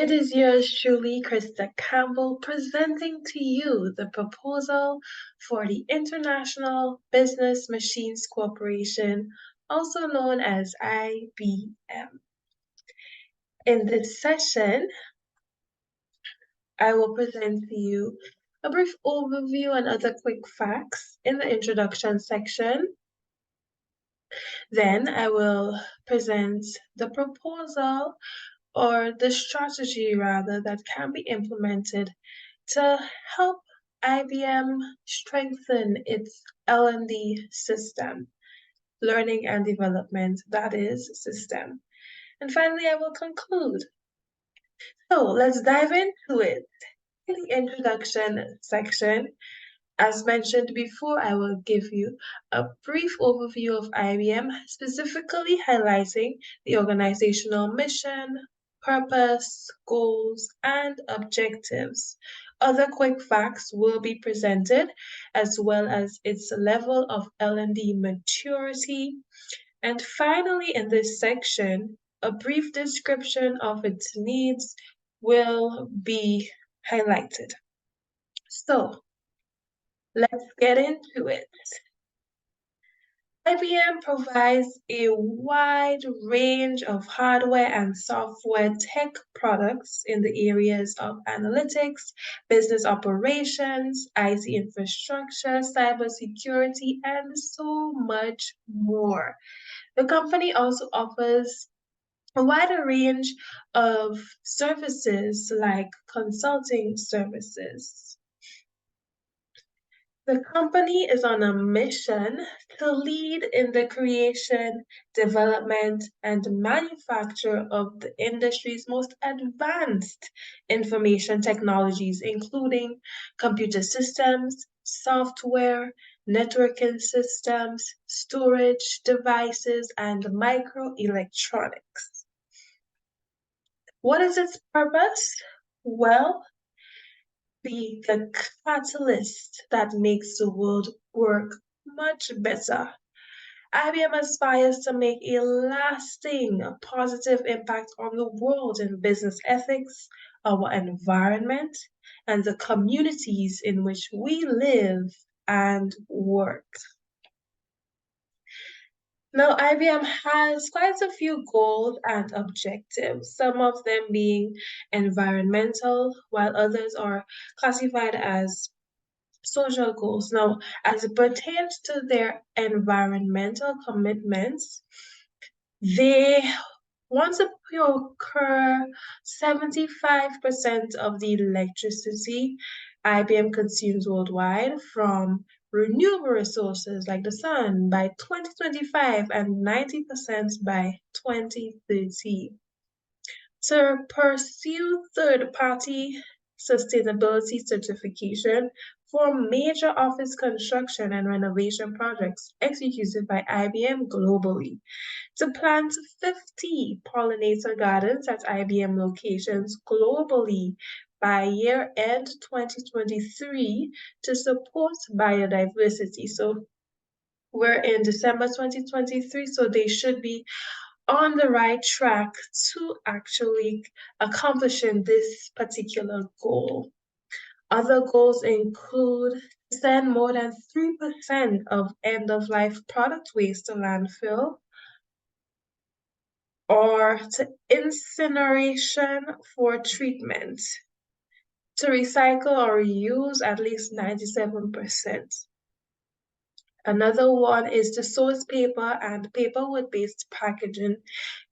It is yours truly, Krista Campbell, presenting to you the proposal for the International Business Machines Corporation, also known as IBM. In this session, I will present to you a brief overview and other quick facts in the introduction section. Then I will present the proposal or the strategy rather that can be implemented to help IBM strengthen its L&D system, learning and development, that is, system. And finally, I will conclude. So let's dive into it. In the introduction section, as mentioned before, I will give you a brief overview of IBM, specifically highlighting the organizational mission, purpose, goals, and objectives. Other quick facts will be presented, as well as its level of L&D maturity. And finally, in this section, a brief description of its needs will be highlighted. So, let's get into it. IBM provides a wide range of hardware and software tech products in the areas of analytics, business operations, IT infrastructure, cybersecurity, and so much more. The company also offers a wider range of services like consulting services. The company is on a mission to lead in the creation, development, and manufacture of the industry's most advanced information technologies, including computer systems, software, networking systems, storage devices, and microelectronics. What is its purpose? Well, be the catalyst that makes the world work much better. IBM aspires to make a lasting positive impact on the world in business ethics, our environment, and the communities in which we live and work. Now, IBM has quite a few goals and objectives, some of them being environmental, while others are classified as social goals. Now, as it pertains to their environmental commitments, they want to procure 75% of the electricity IBM consumes worldwide from renewable resources like the sun by 2025 and 90% by 2030. To pursue third-party sustainability certification for major office construction and renovation projects executed by IBM globally, to plant 50 pollinator gardens at IBM locations globally by year-end 2023 to support biodiversity. So we're in December 2023, so they should be on the right track to actually accomplishing this particular goal. Other goals include send more than 3% of end-of-life product waste to landfill, or to incineration for treatment, to recycle or reuse at least 97%. Another one is to source paper and paperwood-based packaging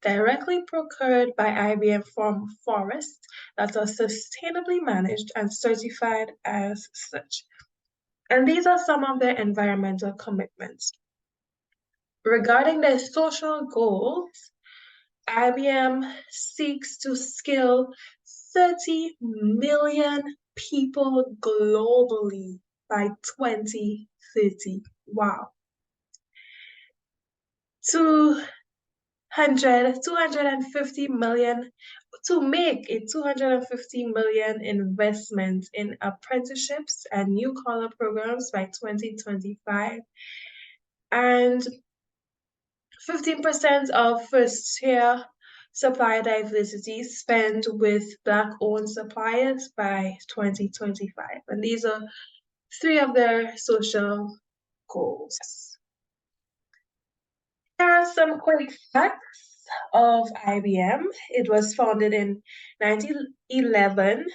directly procured by IBM from forests that are sustainably managed and certified as such. And these are some of their environmental commitments. Regarding their social goals, IBM seeks to skill 30 million people globally by 2030. Wow. 250 million, to make a 250 million investment in apprenticeships and new collar programs by 2025, and 15% of first-year supplier diversity spent with Black-owned suppliers by 2025. And these are three of their social goals. Here are some quick facts of IBM. It was founded in 1911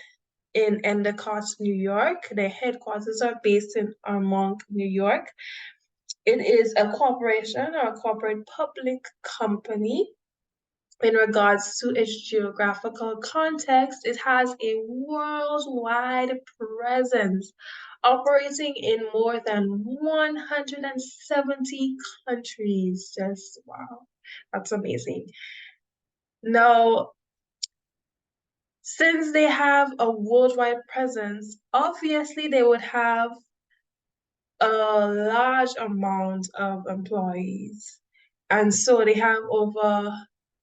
in Endicott, New York. Their headquarters are based in Armonk, New York. It is a corporation or a corporate public company. In regards to its geographical context, it has a worldwide presence, operating in more than 170 countries. Just wow, that's amazing. Now, since they have a worldwide presence, obviously they would have a large amount of employees. And so they have over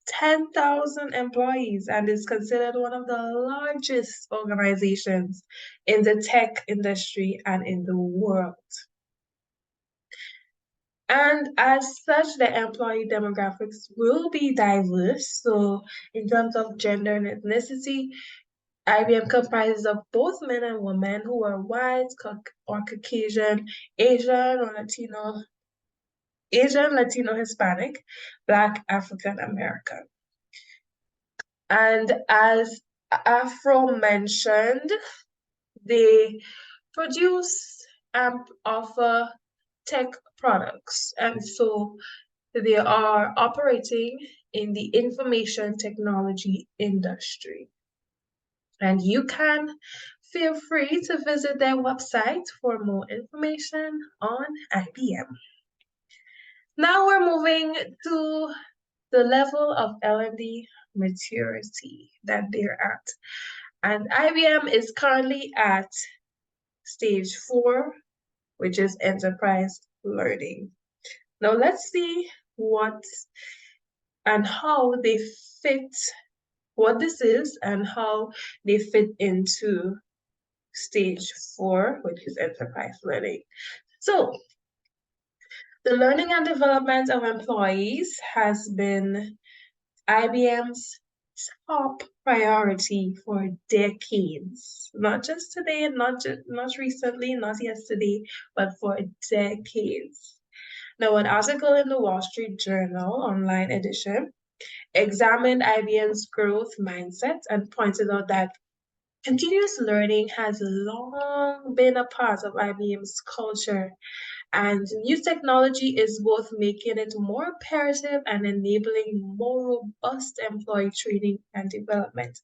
10,000 employees and is considered one of the largest organizations in the tech industry and in the world. And as such, the employee demographics will be diverse. So in terms of gender and ethnicity, IBM comprises of both men and women who are white or Caucasian, Asian, Latino, Hispanic, Black, African American. And as Afro mentioned, they produce and offer tech products. And so they are operating in the information technology industry. And you can feel free to visit their website for more information on IBM. Now we're moving to the level of L&D maturity that they're at. And IBM is currently at stage 4, which is enterprise learning. Now let's see what and how they fit, what this is and how they fit into stage 4, which is enterprise learning. So the learning and development of employees has been IBM's top priority for decades. Not just today, not recently, not yesterday, but for decades. Now, an article in the Wall Street Journal online edition examined IBM's growth mindset and pointed out that continuous learning has long been a part of IBM's culture, and new technology is both making it more imperative and enabling more robust employee training and development.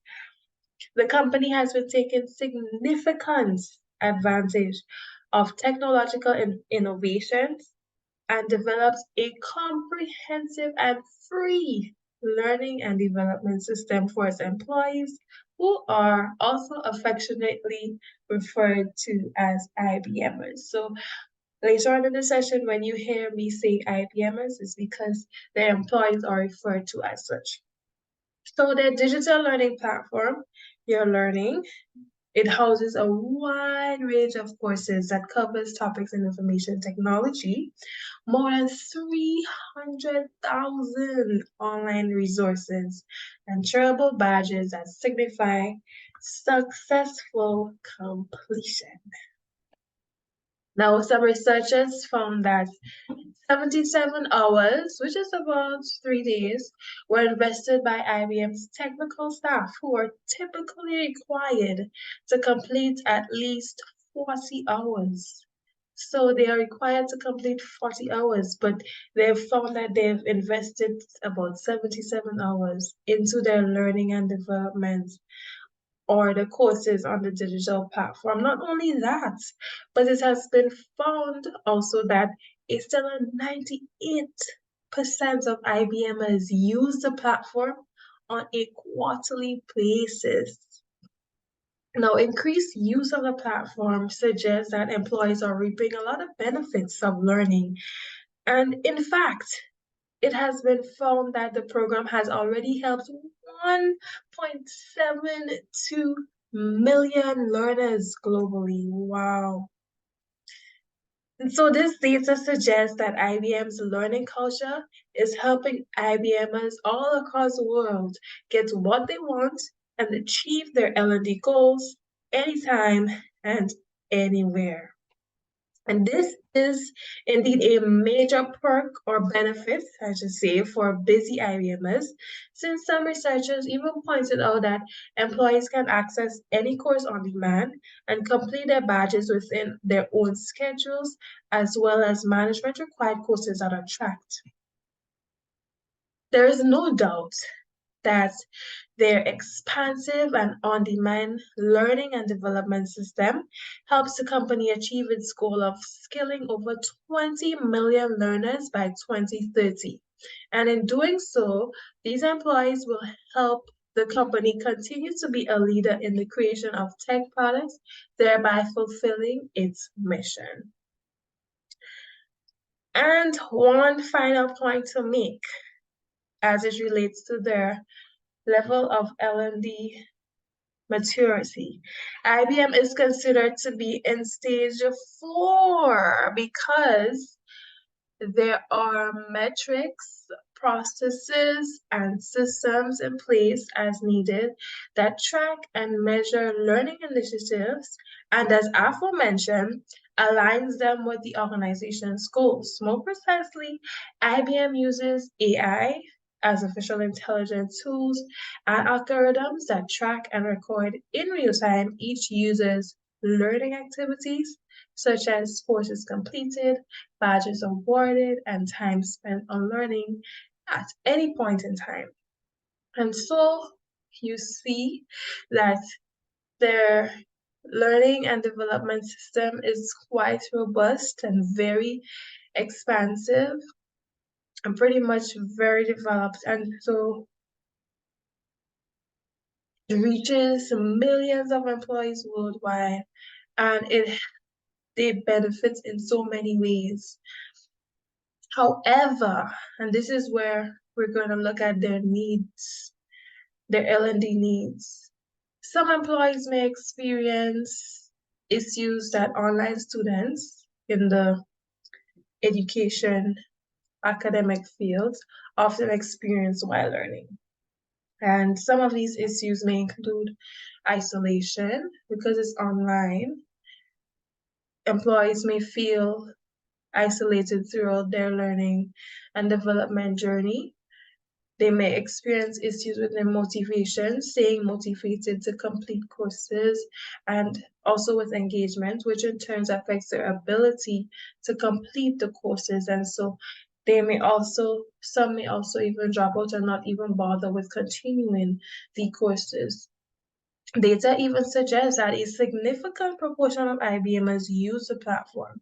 The company has been taking significant advantage of technological innovations and develops a comprehensive and free learning and development system for its employees, who are also affectionately referred to as IBMers. So later on in the session, when you hear me say IBMers, it's because their employees are referred to as such. So their digital learning platform, Your Learning, it houses a wide range of courses that covers topics in information technology, more than 300,000 online resources, and shareable badges that signify successful completion. Now, some researchers found that 77 hours, which is about 3 days, were invested by IBM's technical staff, who are typically required to complete at least 40 hours. So they are required to complete 40 hours, but they've found that they've invested about 77 hours into their learning and development or the courses on the digital platform. Not only that, but it has been found also that it's still 98% of IBMers use the platform on a quarterly basis. Now, increased use of the platform suggests that employees are reaping a lot of benefits of learning. And in fact, it has been found that the program has already helped 1.72 million learners globally. Wow. And so this data suggests that IBM's learning culture is helping IBMers all across the world get what they want and achieve their L&D goals anytime and anywhere. And this is indeed a major perk or benefit, I should say, for busy IBMers, since some researchers even pointed out that employees can access any course on demand and complete their badges within their own schedules, as well as management required courses that are tracked. There is no doubt that their expansive and on-demand learning and development system helps the company achieve its goal of skilling over 20 million learners by 2030. And in doing so, these employees will help the company continue to be a leader in the creation of tech products, thereby fulfilling its mission. And one final point to make as it relates to their level of L&D maturity. IBM is considered to be in stage 4 because there are metrics, processes, and systems in place as needed that track and measure learning initiatives, and as aforementioned, aligns them with the organization's goals. More precisely, IBM uses AI, artificial intelligence tools, and algorithms that track and record in real time each user's learning activities, such as courses completed, badges awarded, and time spent on learning at any point in time. And so you see that their learning and development system is quite robust and very expansive and pretty much very developed. And so it reaches millions of employees worldwide, and they benefit in so many ways. However, and this is where we're going to look at their needs, their L&D needs. Some employees may experience issues that online students in the education academic fields often experience while learning. And some of these issues may include isolation because it's online. Employees may feel isolated throughout their learning and development journey. They may experience issues with their motivation, staying motivated to complete courses, and also with engagement, which in turn affects their ability to complete the courses. And so some may also even drop out and not even bother with continuing the courses. Data even suggests that a significant proportion of IBMers use the platform,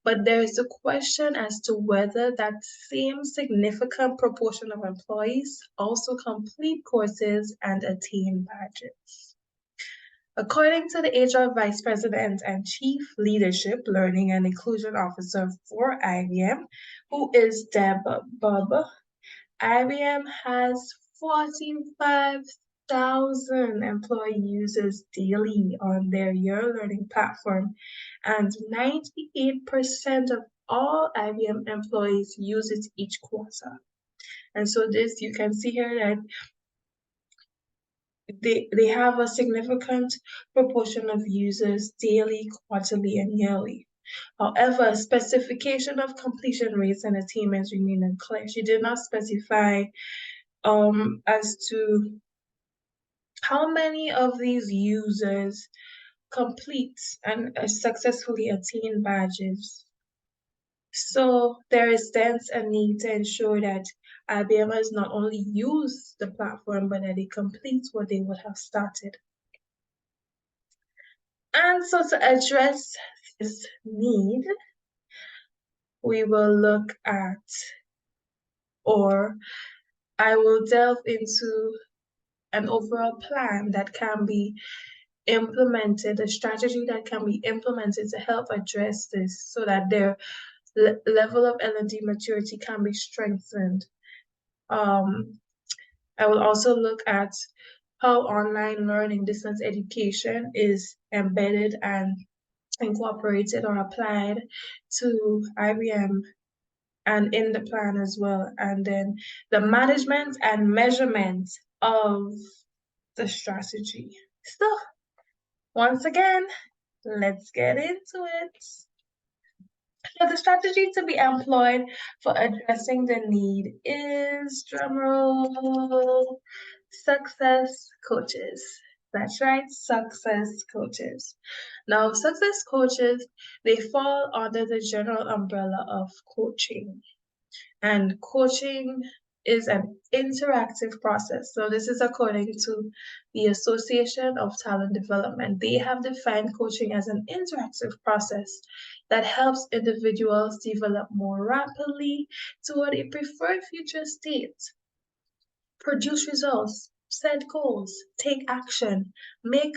but there is a question as to whether that same significant proportion of employees also complete courses and attain badges. According to the HR Vice President and Chief Leadership, Learning and Inclusion Officer for IBM, who is Deb Bubb, IBM has 45,000 employee users daily on their Your Learning platform, and 98% of all IBM employees use it each quarter. And so this, you can see here that they have a significant proportion of users daily, quarterly, and yearly. However, specification of completion rates and attainments remain unclear. She did not specify as to how many of these users complete and successfully attain badges. So there is thence a need to ensure that IBMers not only use the platform, but that they complete what they would have started. And so to address this need, we will look at, or I will delve into an overall plan that can be implemented, a strategy that can be implemented to help address this so that their level of L&D maturity can be strengthened. I will also look at how online learning, distance education is embedded and incorporated or applied to IBM and in the plan as well. And then the management and measurement of the strategy. So, once again, let's get into it. So the strategy to be employed for addressing the need is, drumroll, success coaches. That's right, success coaches. Now, success coaches, they fall under the general umbrella of coaching. And coaching is an interactive process. So this is according to the Association of Talent Development. They have defined coaching as an interactive process that helps individuals develop more rapidly toward a preferred future state, produce results, set goals, take action, make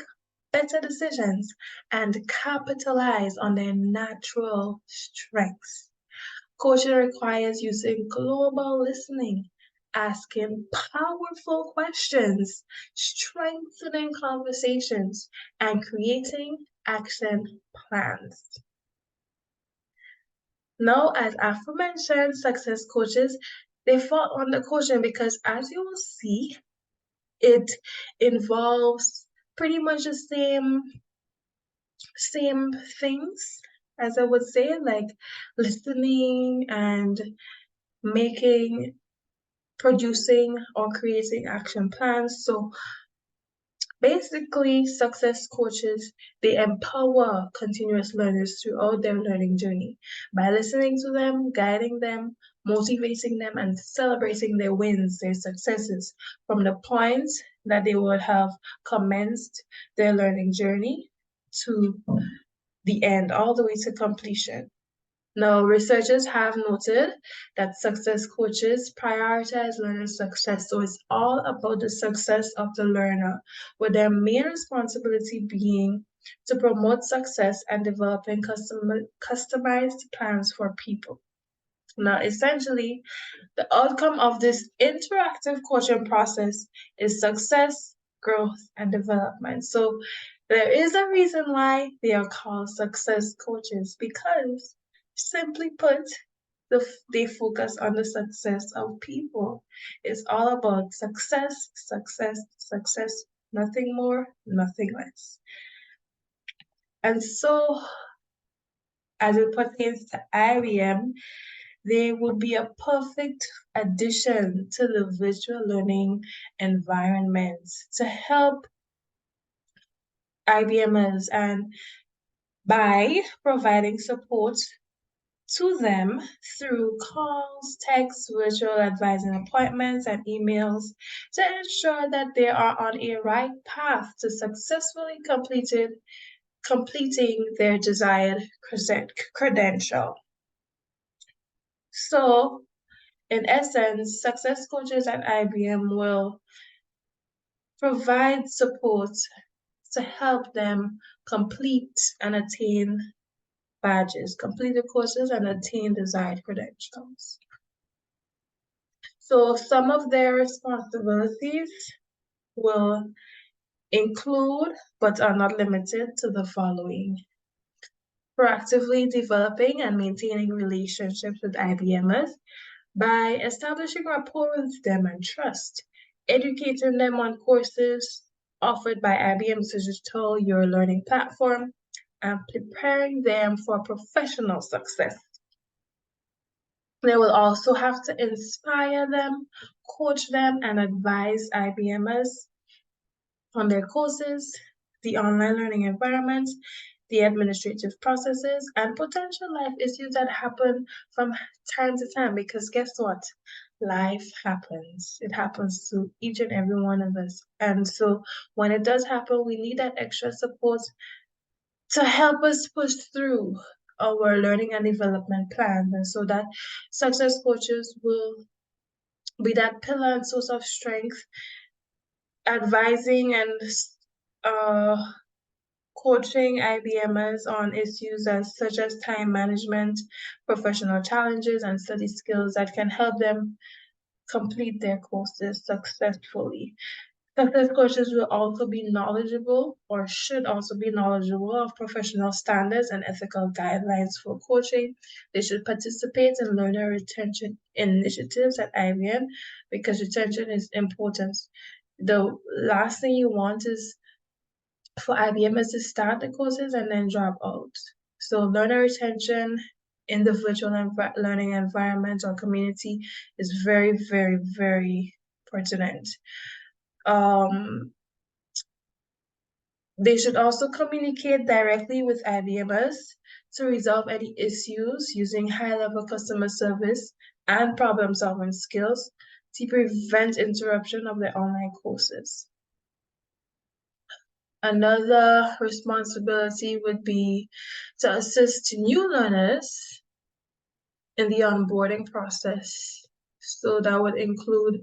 better decisions, and capitalize on their natural strengths. Coaching requires using global listening, asking powerful questions, strengthening conversations, and creating action plans. Now, as aforementioned, success coaches, they fall under coaching because, as you will see, it involves pretty much the same things as I would say, like listening and producing or creating action plans. So basically, success coaches, they empower continuous learners throughout their learning journey by listening to them, guiding them, motivating them, and celebrating their wins, their successes from the point that they would have commenced their learning journey to the end, all the way to completion. Now, researchers have noted that success coaches prioritize learner success. So it's all about the success of the learner, with their main responsibility being to promote success and developing customized plans for people. Now, essentially, the outcome of this interactive coaching process is success, growth, and development. So there is a reason why they are called success coaches because, simply put, they focus on the success of people. It's all about success, success, success, nothing more, nothing less. And so, as it pertains to IBM, they would be a perfect addition to the visual learning environment to help IBMers and by providing support to them through calls, texts, virtual advising appointments, and emails to ensure that they are on a right path to successfully completing their desired credential. So, in essence, success coaches at IBM will provide support to help them complete and attain badges, complete the courses and attain desired credentials. So some of their responsibilities will include, but are not limited to, the following: proactively developing and maintaining relationships with IBMers by establishing rapport with them and trust, educating them on courses offered by IBM's digital Your Learning platform, and preparing them for professional success. They will also have to inspire them, coach them, and advise IBMers on their courses, the online learning environment, the administrative processes, and potential life issues that happen from time to time. Because guess what? Life happens. It happens to each and every one of us. And so when it does happen, we need that extra support to help us push through our learning and development plans. And so that success coaches will be that pillar and source of strength, advising and coaching IBMers on issues such as time management, professional challenges, and study skills that can help them complete their courses successfully. Success coaches will also be knowledgeable or should also be knowledgeable of professional standards and ethical guidelines for coaching. They should participate in learner retention initiatives at IBM because retention is important. The last thing you want is for IBM is to start the courses and then drop out. So learner retention in the virtual learning environment or community is very, very, very pertinent. They should also communicate directly with IBMers to resolve any issues using high-level customer service and problem-solving skills to prevent interruption of their online courses. Another responsibility would be to assist new learners in the onboarding process. So that would include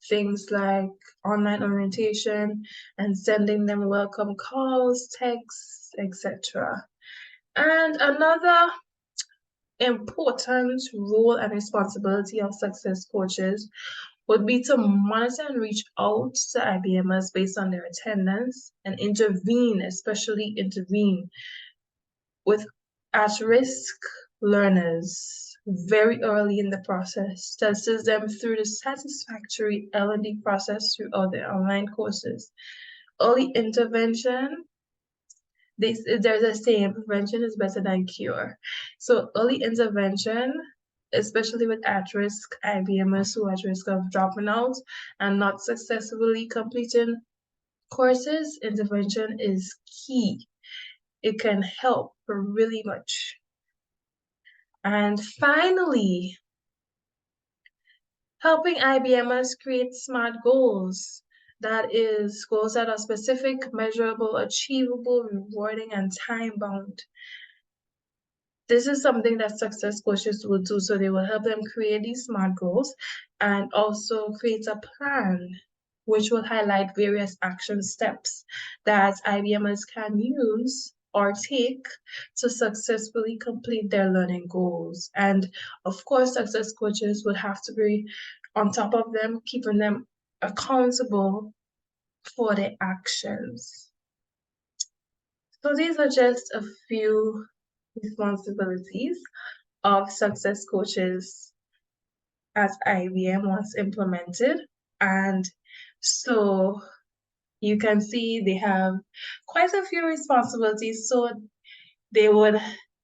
things like online orientation and sending them welcome calls, texts, etc. And another important role and responsibility of success coaches would be to monitor and reach out to IBMers based on their attendance and intervene, especially intervene with at-risk learners very early in the process to assist them through the satisfactory L&D process throughout their online courses. Early intervention, there's a saying, prevention is better than cure. So early intervention, especially with at-risk IBMers who are at risk of dropping out and not successfully completing courses, intervention is key. It can help really much. And finally, helping IBMers create SMART goals. That is, goals that are specific, measurable, achievable, rewarding, and time-bound. This is something that success coaches will do. So they will help them create these SMART goals and also create a plan which will highlight various action steps that IBMers can use or take to successfully complete their learning goals. And of course, success coaches would have to be on top of them, keeping them accountable for their actions. So these are just a few responsibilities of success coaches as IBM was implemented. And so you can see they have quite a few responsibilities. So they would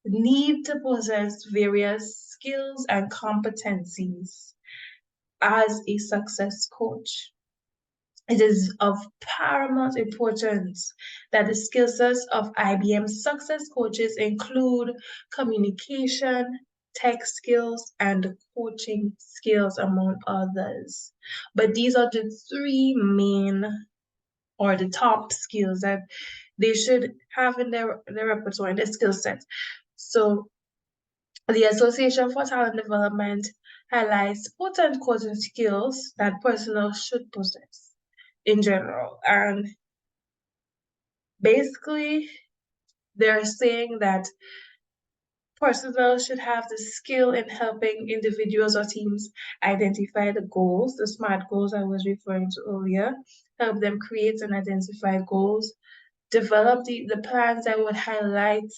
need to possess various skills and competencies as a success coach. It is of paramount importance that the skill sets of IBM success coaches include communication, tech skills, and coaching skills, among others. But these are the three main or the top skills that they should have in their repertoire, in their skill set. So the Association for Talent Development highlights potent coaching skills that personnel should possess in general. And basically, they're saying that personnel should have the skill in helping individuals or teams identify the goals, the SMART goals I was referring to earlier, help them create and identify goals, develop the plans that would highlight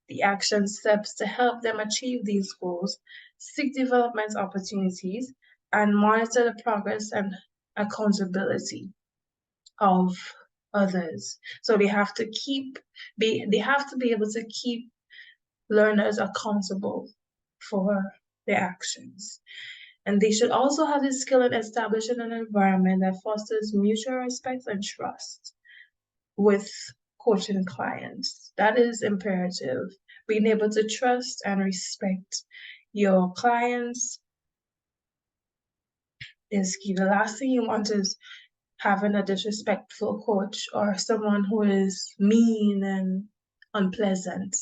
the action steps to help them achieve these goals, seek development opportunities, and monitor the progress and accountability of others. So they have to be able to keep learners accountable for their actions. And they should also have the skill in establishing an environment that fosters mutual respect and trust with coaching clients. That is imperative. Being able to trust and respect your clients is key. The last thing you want is having a disrespectful coach or someone who is mean and unpleasant.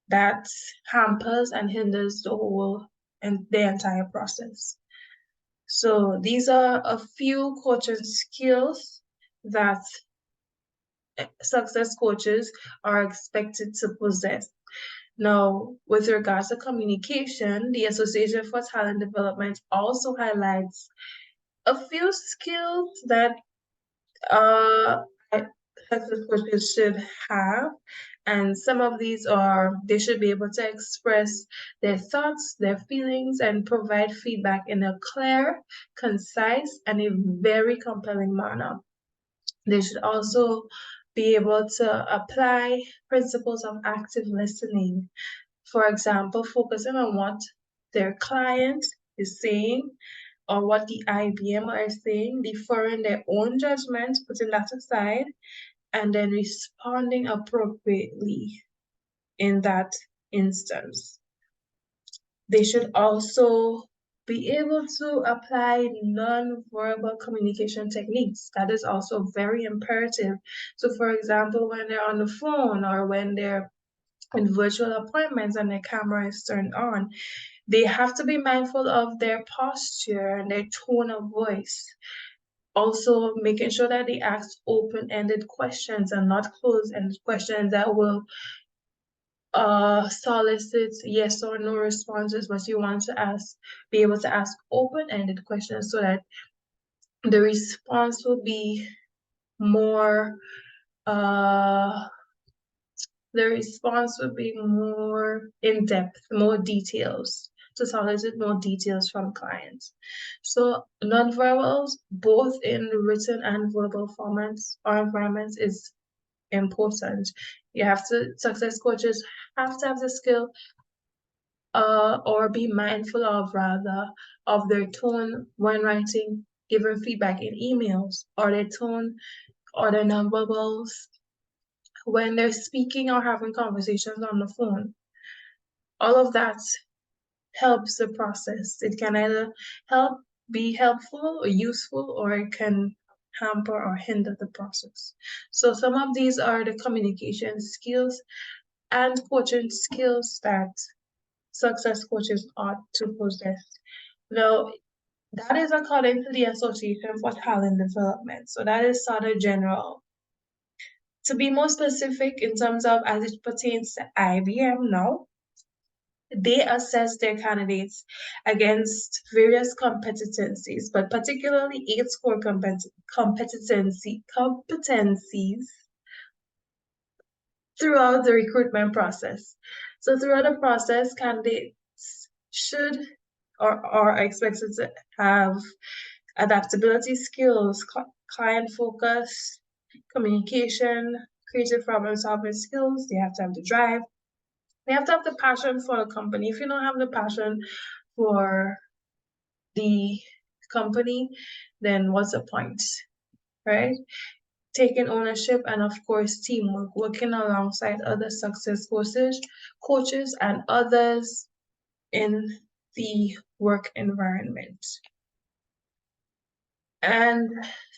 That hampers and hinders the entire process. So these are a few coaching skills that success coaches are expected to possess. Now, with regards to communication, the Association for Talent Development also highlights a few skills that uh, success coaches should have. And some of these are they should be able to express their thoughts, their feelings, and provide feedback in a clear, concise, and a very compelling manner. They should also be able to apply principles of active listening. For example, focusing on what their client is saying or what the IBM are saying, deferring their own judgment, putting that aside, and then responding appropriately in that instance. They should also be able to apply non-verbal communication techniques. That is also very imperative. So, for example, when they're on the phone or when they're in virtual appointments and their camera is turned on, they have to be mindful of their posture and their tone of voice. Also, making sure that they ask open-ended questions and not closed-ended questions that will solicit yes or no responses, but you want to be able to ask open-ended questions so that the response will be more, uh, the response would be more in depth, more details, to solicit more details from clients. So nonverbals, both in written and verbal formats or environments, is important. You have to, success coaches have to have the skill or be mindful of rather of their tone when writing, giving feedback in emails, or their tone or their nonverbals when they're speaking or having conversations on the phone. All of that helps the process. It can either be helpful or useful, or it can hamper or hinder the process. So some of these are the communication skills and coaching skills that success coaches ought to possess. Now, that is according to the Association for Talent Development. So that is sort of general. To be more specific in terms of as it pertains to IBM now, they assess their candidates against various competencies, but particularly 8 core competencies throughout the recruitment process. So throughout the process, candidates should or are expected to have adaptability skills, client focus, communication, creative problem solving skills. They have to have the drive. They have to have the passion for the company. If you don't have the passion for the company, then what's the point, right? Taking ownership and of course teamwork, working alongside other success coaches and others in the work environment. And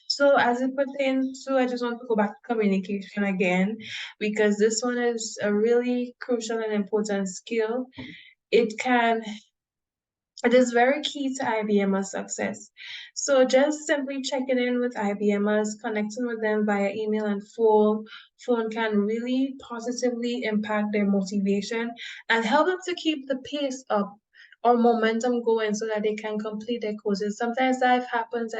so as it pertains to, I just want to go back to communication again, because this one is a really crucial and important skill. It is very key to IBMers success. So just simply checking in with IBMers, connecting with them via email and phone can really positively impact their motivation and help them to keep the pace up or momentum going so that they can complete their courses. Sometimes that happens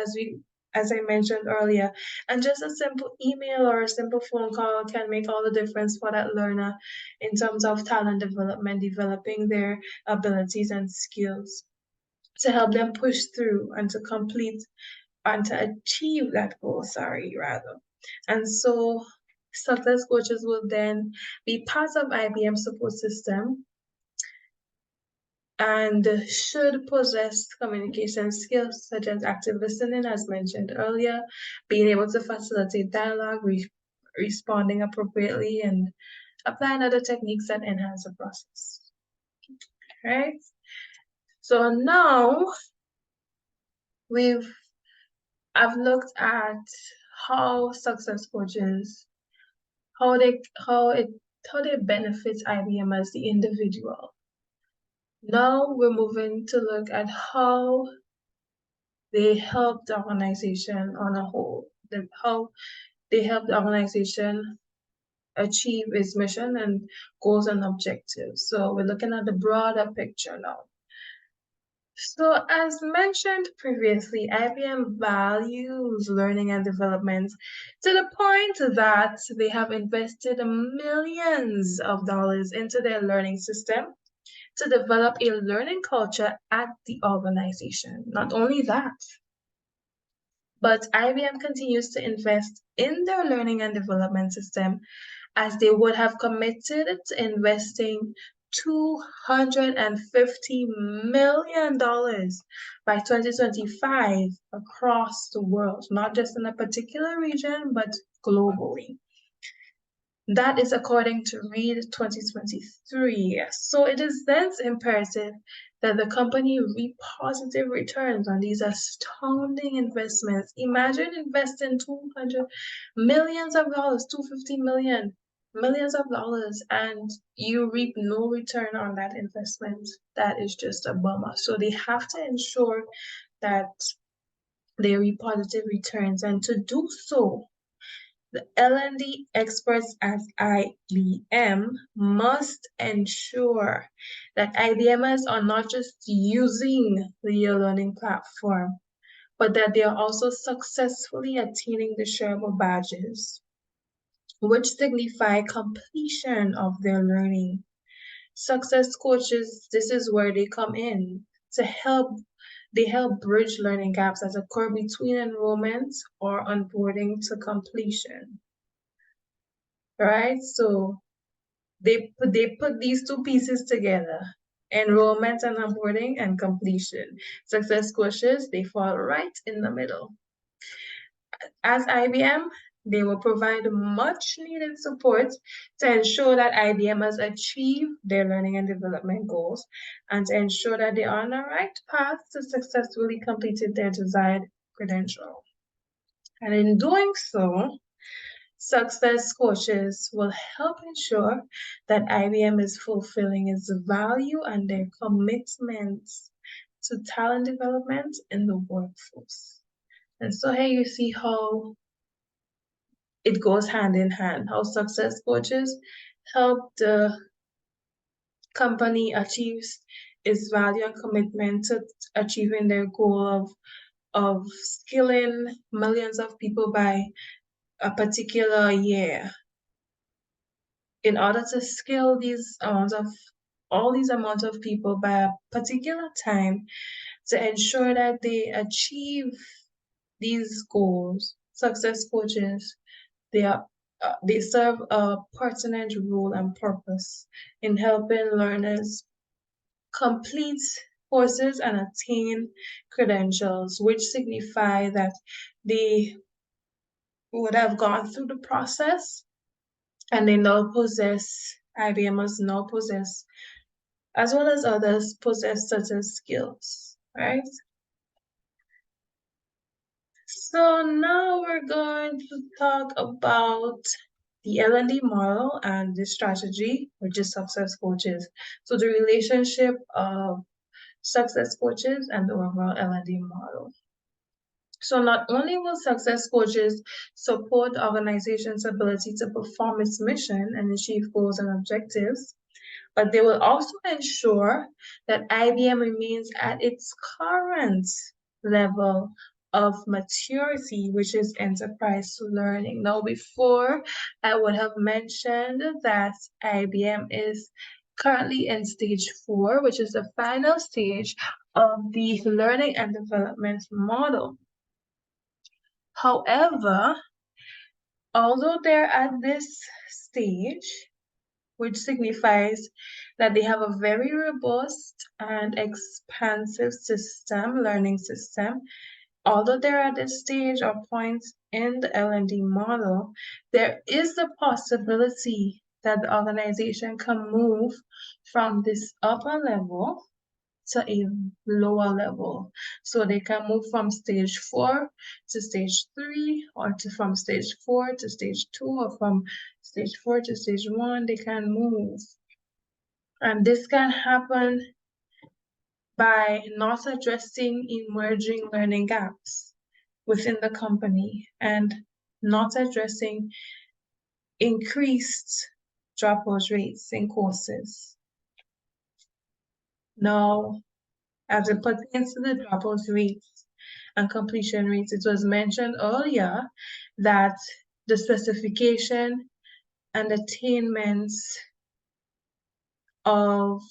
as I mentioned earlier, and just a simple email or a simple phone call can make all the difference for that learner in terms of talent development, developing their abilities and skills to help them push through and to complete and to achieve that goal, rather. And so success coaches will then be part of IBM support system and should possess communication skills such as active listening, as mentioned earlier, being able to facilitate dialogue, responding appropriately, and applying other techniques that enhance the process. Right? So now I've looked at how success coaches, how they benefit IBM as the individual. Now we're moving to look at how they help the organization on a whole, how they help the organization achieve its mission and goals and objectives. So we're looking at the broader picture now. So, as mentioned previously, IBM values learning and development to the point that they have invested millions of dollars into their learning system to develop a learning culture at the organization. Not only that, but IBM continues to invest in their learning and development system as they would have committed to investing $250 million by 2025 across the world, not just in a particular region, but globally. That is according to Read 2023. So it is thence imperative that the company reap positive returns on these astounding investments. Imagine investing 200 millions of dollars, 250 millions of dollars, and you reap no return on that investment. That is just a bummer. So they have to ensure that they reap positive returns, and to do so, the L&D experts at IBM must ensure that IBMers are not just using the e-learning platform, but that they are also successfully attaining the shareable badges, which signify completion of their learning. Success coaches, this is where they come in to help. They help bridge learning gaps that occur between enrollment or onboarding to completion. Right? So they put these two pieces together: enrollment and onboarding and completion. Success coaches, they fall right in the middle. As IBM, they will provide much needed support to ensure that IBMers achieve their learning and development goals and to ensure that they are on the right path to successfully completing their desired credential. And in doing so, success coaches will help ensure that IBM is fulfilling its value and their commitments to talent development in the workforce. And so here you see how it goes hand in hand, how success coaches help the company achieves its value and commitment to achieving their goal of skilling millions of people by a particular year. In order to scale all these amounts of people by a particular time to ensure that they achieve these goals, success coaches, they serve a pertinent role and purpose in helping learners complete courses and attain credentials, which signify that they would have gone through the process and they now possess, IBMers now possess, as well as others, possess certain skills, right? So now we're going to talk about the L&D model and the strategy, which is success coaches. So the relationship of success coaches and the overall L&D model. So not only will success coaches support the organization's ability to perform its mission and achieve goals and objectives, but they will also ensure that IBM remains at its current level of maturity, which is enterprise learning. Now, before I would have mentioned that IBM is currently in stage 4, which is the final stage of the learning and development model. However, although they're at this stage, which signifies that they have a very robust and expansive learning system. Although they're at this stage or point in the L&D model, there is the possibility that the organization can move from this upper level to a lower level. So they can move from stage 4 to stage 3, or from stage 4 to stage 2, or from stage 4 to stage 1. They can move. And this can happen by not addressing emerging learning gaps within the company and not addressing increased dropout rates in courses. Now, As it pertains to the dropout rates and completion rates, it was mentioned earlier that the specification and attainments of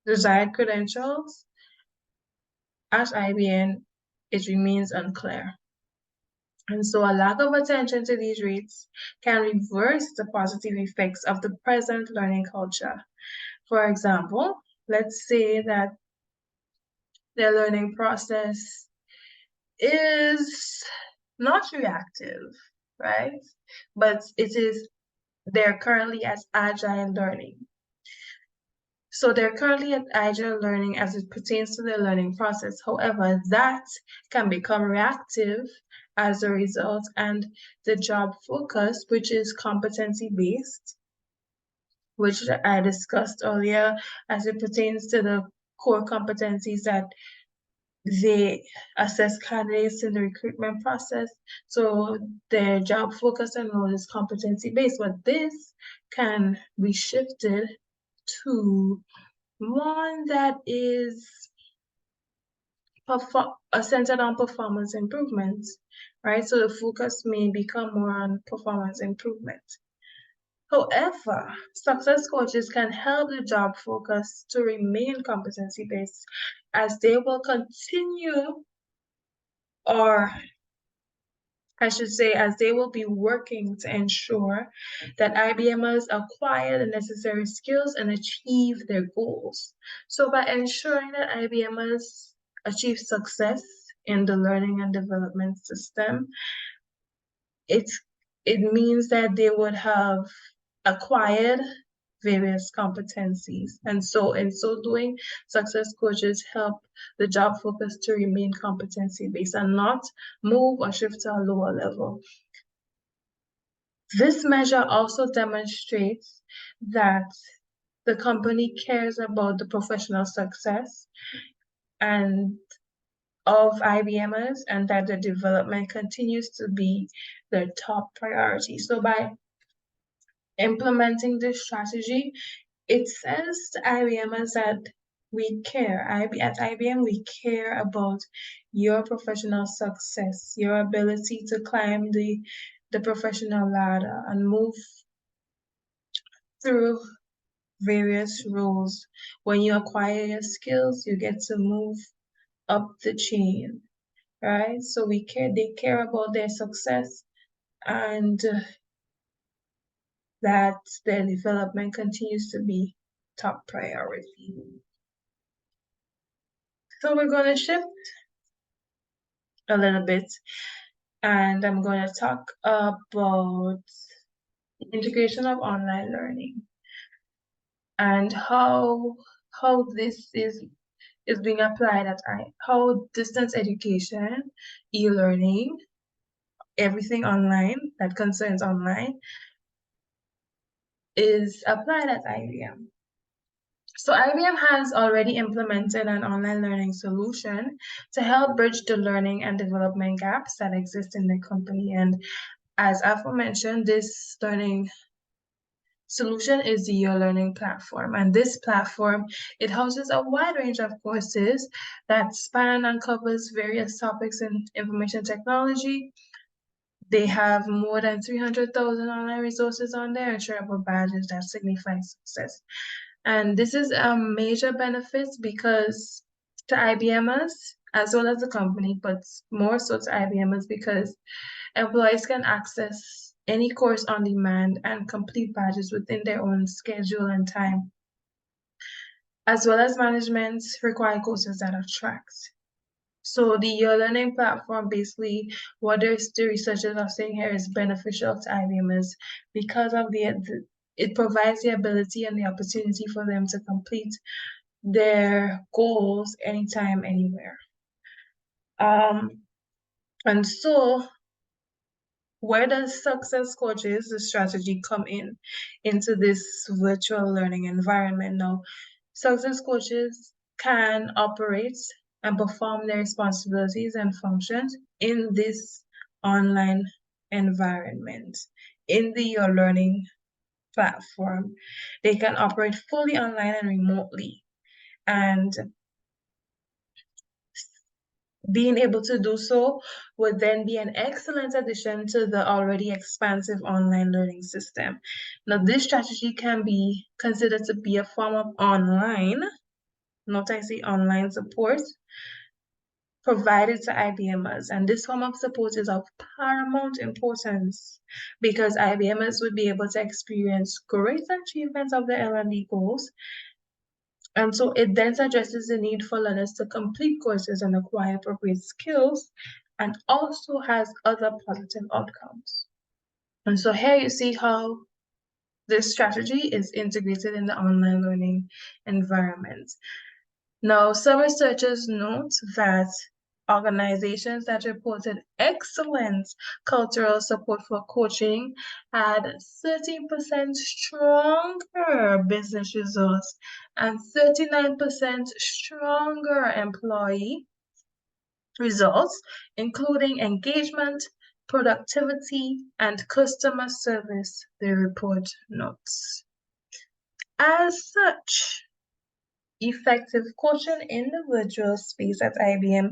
desired credentials at IBM, it remains unclear. And so a lack of attention to these rates can reverse the positive effects of the present learning culture. For example, let's say that their learning process is not reactive, right? But they're currently at agile learning. So they're currently at agile learning as it pertains to their learning process. However, that can become reactive as a result, and the job focus, which is competency-based, which I discussed earlier as it pertains to the core competencies that they assess candidates in the recruitment process. So their job focus and role is competency-based, but this can be shifted to one that is centered on performance improvement, right? So the focus may become more on performance improvement. However, success coaches can help the job focus to remain competency-based as they will continue, or I should say, as they will be working to ensure that IBMers acquire the necessary skills and achieve their goals. So by ensuring that IBMers achieve success in the learning and development system, it means that they would have acquired various competencies. And so in so doing, success coaches help the job focus to remain competency-based and not move or shift to a lower level. This measure also demonstrates that the company cares about the professional success and of IBMers and that the development continues to be their top priority. So by implementing this strategy, it says to IBMers that we care. At IBM, we care about your professional success, your ability to climb the professional ladder and move through various roles. When you acquire your skills, you get to move up the chain, right? So they care about their success and that their development continues to be top priority. So we're going to shift a little bit and I'm going to talk about the integration of online learning and how this is being applied how distance education, e-learning, everything online that concerns online is applied at IBM. So IBM has already implemented an online learning solution to help bridge the learning and development gaps that exist in the company. And as aforementioned, this learning solution is the Your Learning platform. And this platform, it houses a wide range of courses that span and covers various topics in information technology. They have more than 300,000 online resources on there and shareable badges that signify success. And this is a major benefit because to IBMers, as well as the company, but more so to IBMers because employees can access any course on demand and complete badges within their own schedule and time, as well as management required courses that are tracked. So the Your Learning platform, basically, what the researchers are saying here is beneficial to IBMers because of it provides the ability and the opportunity for them to complete their goals anytime, anywhere. And so where does success coaches, the strategy, come into this virtual learning environment? Now, success coaches can operate and perform their responsibilities and functions in this online environment, in the Your Learning platform. They can operate fully online and remotely. And Being able to do so would then be an excellent addition to the already expansive online learning system. Now, this strategy can be considered to be a form of online, not I say online support, provided to IBMers. And this form of support is of paramount importance because IBMers would be able to experience great achievements of their L&D goals. And so it then addresses the need for learners to complete courses and acquire appropriate skills, and also has other positive outcomes. And so here you see how this strategy is integrated in the online learning environment. Now, some researchers note that organizations that reported excellent cultural support for coaching had 13% stronger business results and 39% stronger employee results, including engagement, productivity, and customer service, the report notes. As such, effective coaching in the virtual space at IBM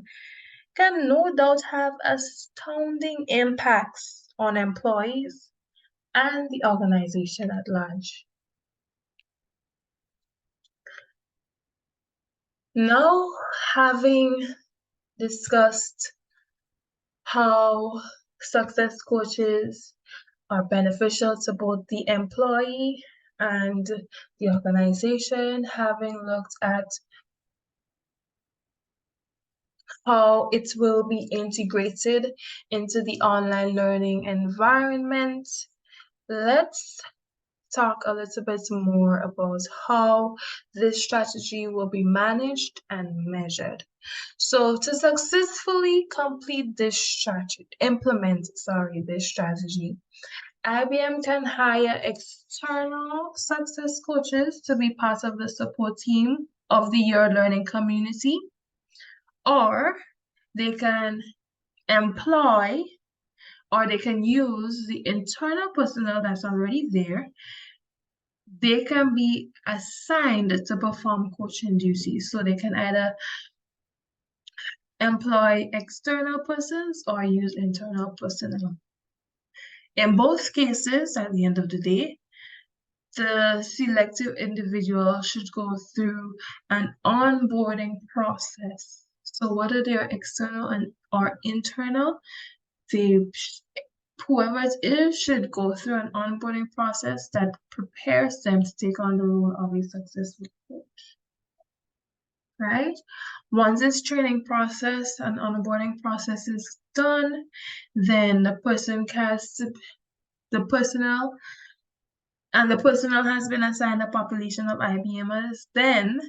can no doubt have astounding impacts on employees and the organization at large. Now, having discussed how success coaches are beneficial to both the employee and the organization, having looked at how it will be integrated into the online learning environment, let's talk a little bit more about how this strategy will be managed and measured. So to successfully complete this strategy, this strategy, IBM can hire external success coaches to be part of the support team of the Your Learning community, or they can employ or they can use the internal personnel that's already there. They can be assigned to perform coaching duties. So they can either employ external persons or use internal personnel. In both cases, at the end of the day, the selective individual should go through an onboarding process. So whether they're external or internal, whoever it is should go through an onboarding process that prepares them to take on the role of a successful coach, right? Once this training process and onboarding process is done, then the personnel has been assigned a population of IBMers. Then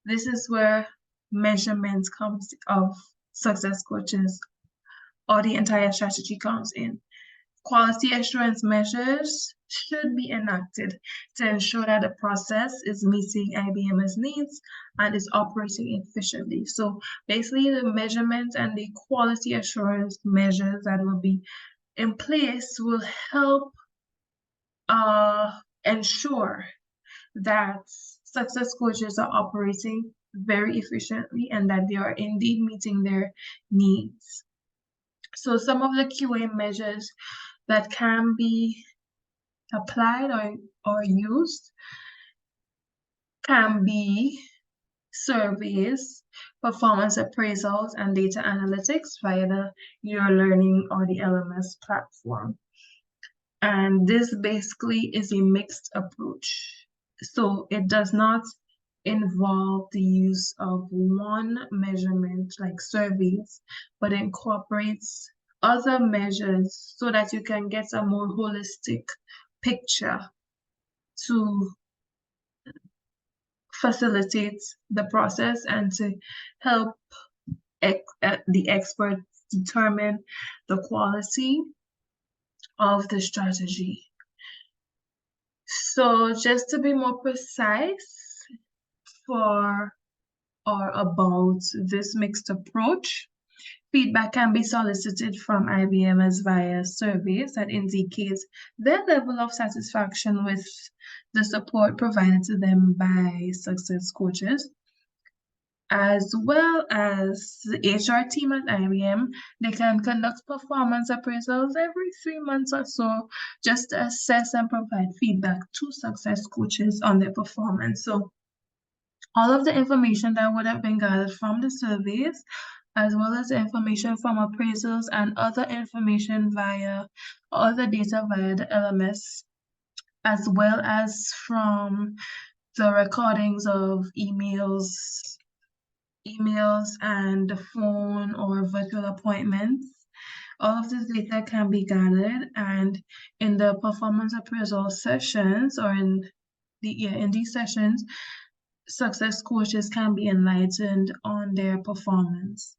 this is where measurement comes of success coaches, or the entire strategy comes in. Quality assurance measures should be enacted to ensure that the process is meeting IBM's needs and is operating efficiently. So basically, the measurement and the quality assurance measures that will be in place will help ensure that success coaches are operating very efficiently and that they are indeed meeting their needs. So some of the QA measures that can be applied or used can be surveys, performance appraisals, and data analytics via the Your Learning or the LMS platform. And this basically is a mixed approach. So it does not involve the use of one measurement like surveys, but incorporates other measures so that you can get a more holistic picture to facilitate the process and to help the experts determine the quality of the strategy. So just to be more precise for or about this mixed approach, feedback can be solicited from IBMers via surveys that indicate their level of satisfaction with the support provided to them by success coaches. as well as the HR team at IBM. They can conduct performance appraisals every 3 months or so just to assess and provide feedback to success coaches on their performance. So all of the information that would have been gathered from the surveys, as well as the information from appraisals and other information via other data via the LMS, as well as from the recordings of emails and the phone or virtual appointments. All of this data can be gathered, and in the performance appraisal sessions or in these sessions, success coaches can be enlightened on their performance.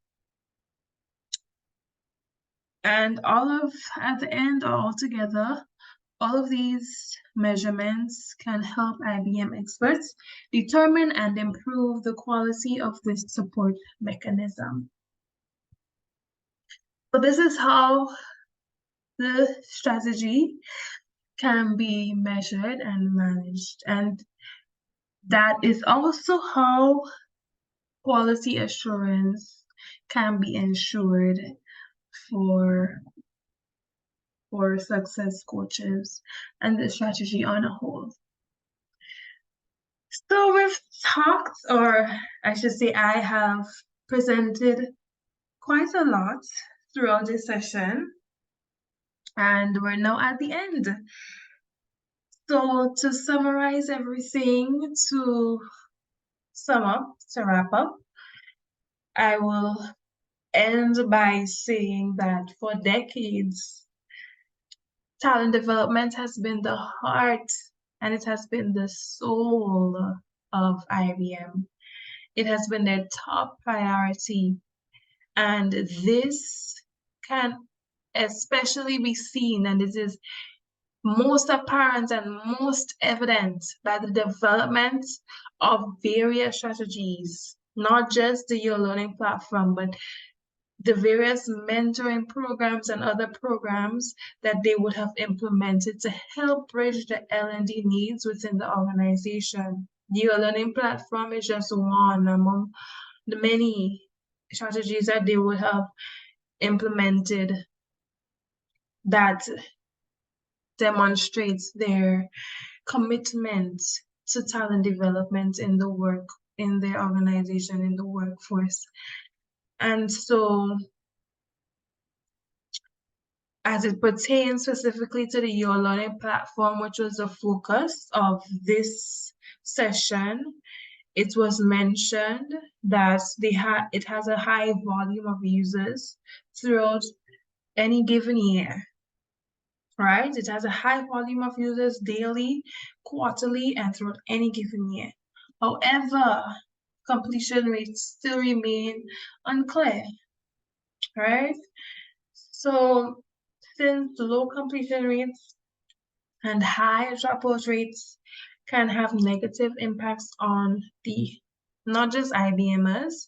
And at the end or altogether, all of these measurements can help IBM experts determine and improve the quality of this support mechanism. So this is how the strategy can be measured and managed. And that is also how quality assurance can be ensured for success coaches and the strategy on a whole. So we've talked, or I should say I have presented quite a lot throughout this session, and we're now at the end. So to summarize everything, to wrap up, I will end by saying that for decades, talent development has been the heart and it has been the soul of IBM. It has been their top priority. And this can especially be seen, and it is most apparent and most evident by the development of various strategies, not just the Your Learning platform, but the various mentoring programs and other programs that they would have implemented to help bridge the L&D needs within the organization. The Your Learning platform is just one among the many strategies that they would have implemented that demonstrates their commitment to talent development in their organization, in the workforce. And so as it pertains specifically to the Your Learning platform, which was the focus of this session, it was mentioned that it has a high volume of users throughout any given year, right? It has a high volume of users daily, quarterly, and throughout any given year. However, completion rates still remain unclear, right? So since low completion rates and high dropout rates can have negative impacts on not just IBMers,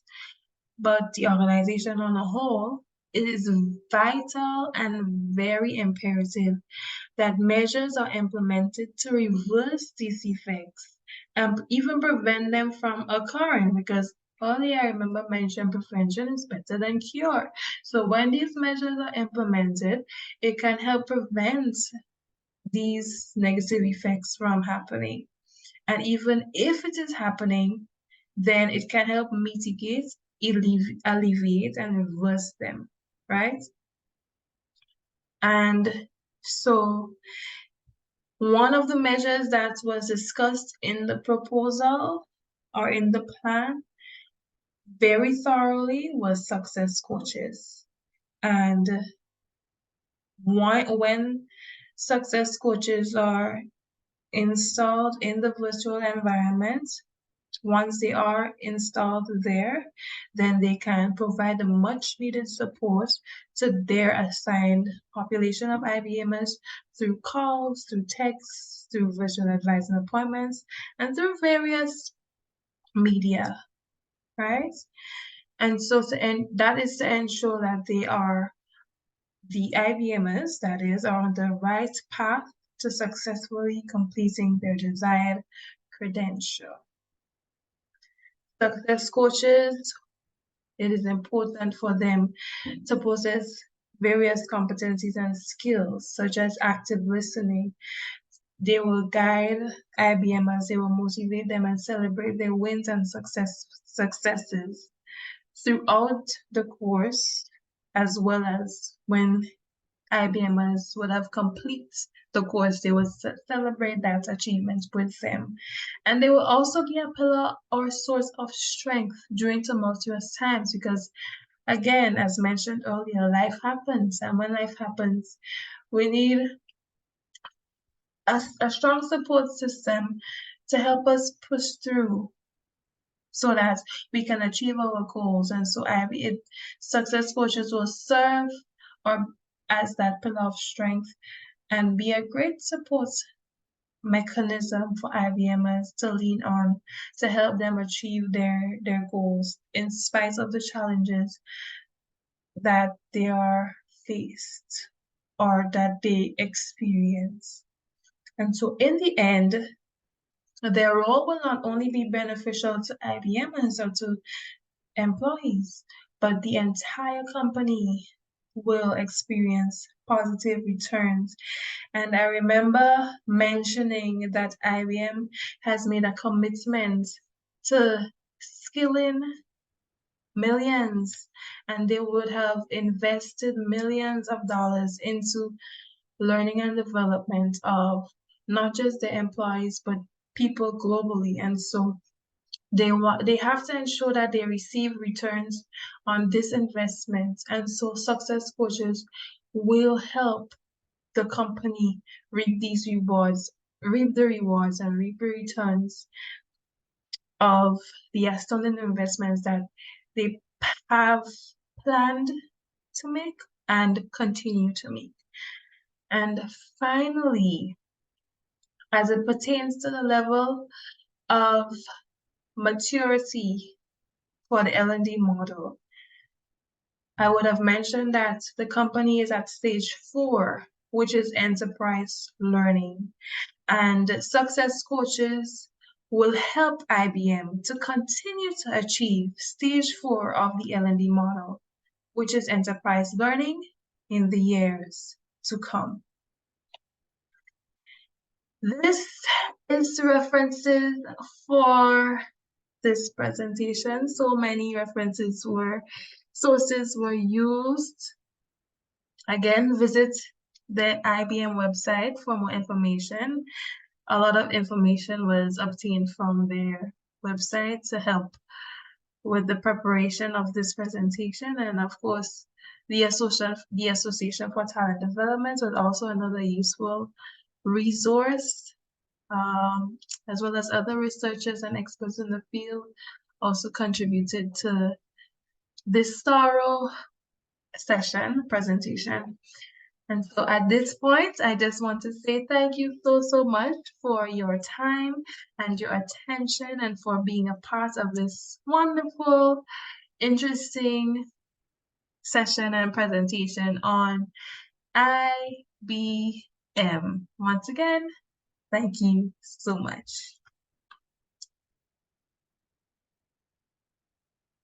but the organization on a whole, it is vital and very imperative that measures are implemented to reverse these effects and even prevent them from occurring, because earlier I remember mentioned prevention is better than cure. So when these measures are implemented, it can help prevent these negative effects from happening. And even if it is happening, then it can help mitigate, alleviate, and reverse them, right? And so one of the measures that was discussed in the proposal or in the plan very thoroughly was success coaches. And when success coaches are installed in the virtual environment, once they are installed there, then they can provide the much needed support to their assigned population of IBMers through calls, through texts, through virtual advising appointments, and through various media, right? And so that is to ensure that the IBMers, that is, are on the right path to successfully completing their desired credential. Success coaches, it is important for them to possess various competencies and skills, such as active listening. They will guide IBMers, they will motivate them and celebrate their wins and successes throughout the course, as well as when IBMers would have complete the course, they would celebrate that achievement with them. And they will also be a pillar or source of strength during tumultuous times because, again, as mentioned earlier, life happens. And when life happens, we need a strong support system to help us push through so that we can achieve our goals. And so success coaches will serve or as that pillar of strength and be a great support mechanism for IBMers to lean on to help them achieve their goals in spite of the challenges that they are faced or that they experience. And so in the end, their role will not only be beneficial to IBMers or to employees, but the entire company will experience positive returns. And I remember mentioning that IBM has made a commitment to skilling millions, and they would have invested millions of dollars into learning and development of not just the employees, but people globally. And so they have to ensure that they receive returns on this investment. And so success coaches will help the company reap these rewards, reap the rewards and reap the returns of the astounding investments that they have planned to make and continue to make. And finally, as it pertains to the level of maturity for the L&D model, I would have mentioned that the company is at stage 4, which is enterprise learning. And success coaches will help IBM to continue to achieve stage 4 of the L&D model, which is enterprise learning in the years to come. This is references for this presentation. So many sources were used. Again, visit the IBM website for more information. A lot of information was obtained from their website to help with the preparation of this presentation. And of course, the Association for Talent Development was also another useful resource, as well as other researchers and experts in the field also contributed to this thorough presentation. And so at this point, I just want to say thank you so much for your time and your attention and for being a part of this wonderful, interesting session and presentation on IBM. Once again, thank you so much.